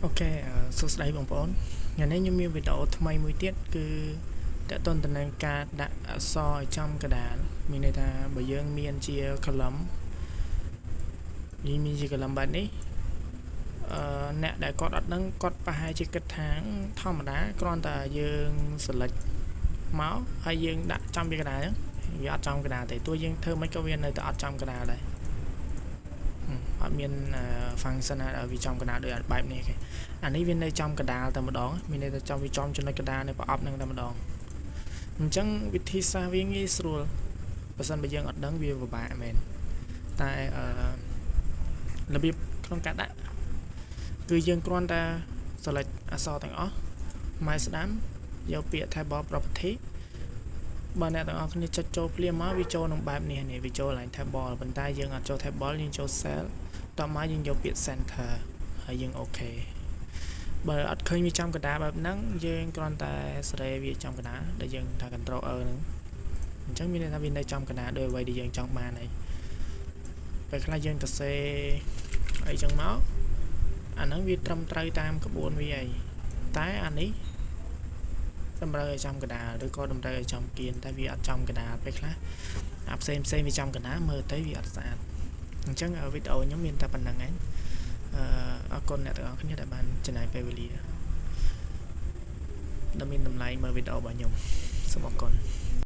អូខេសួស្តីបងប្អូនថ្ងៃនេះខ្ញុំមានវីដេអូថ្មីមួយទៀតគឺតកតនទៅនឹងការដាក់អក្សរឲ្យចំកដាលមានន័យថាបើយើងមានជា column មានជា column បែបនេះអ្នកដែលគាត់អត់ដឹងគាត់ប្រហែលជាគិតថាធម្មតាគ្រាន់តែយើង select មកហើយយើងដាក់ចំពីកដាលហ្នឹងវាអត់ចំកដាលទេទោះយើងធ្វើមិនក៏វានៅតែអត់ចំកដាលដែរអត់មាន function ណាឲ្យវាចំកដាលដូចបែបនេះគេអានេះវានៅចំកដាលតែម្ដងមានន័យថាចំវាចំចំណុចកដាលនៅប្រអប់ហ្នឹងតែម្ដងអញ្ចឹងវិធីសាស្ត្រវាងាយស្រួលបើសិនបើយើងអត់ដឹងវាពិបាកមែនតែរបៀបក្នុងការដាក់គឺយើងគ្រាន់តែ select អក្សរទាំងអស់ម៉ែស្ដាំយកពាក្យ table property បើអ្នកទាំងអស់គ្នាចុចចូលភ្លាមមកវាចូលក្នុងបែបនេះវាចូលឡើង table ប៉ុន្តែយើងអត់ចូល table យើងចូល cell តមកយើងយកពាក្យ center ហើយយើងអូខេបើអត់ឃើញវាចំកដាលបែបហ្នឹងយើងគ្រាន់តែសេរីវាចំកដាលដែលយើងថា control E ហ្នឹងអញ្ចឹងមានន័យថាវានៅចំកដាលដោយអ្វីដែលយើងចង់បានហើយពេលខ្លះយើងទៅសេអីចឹងមកអាហ្នឹងវាត្រឹមត្រូវតាមក្បួនវាហើយតែអានេះតម្រូវឲ្យចំកដាលឬក៏តម្រូវឲ្យចំគៀនតែវាអត់ចំកដាលពេលខ្លះអាផ្សេងវាចំកដាលមើលទៅវាអត់ស្អាតអញ្ចឹងវីដេអូខ្ញុំមានតែប៉ុណ្្នឹងឯងអរគុណអ្នកទាំងអស់គ្នាដែលបានចំណាយពេលវេលាដែលមានតម្លៃមើលវីដេអូរបស់ខ្ញុំសូមអរគុណ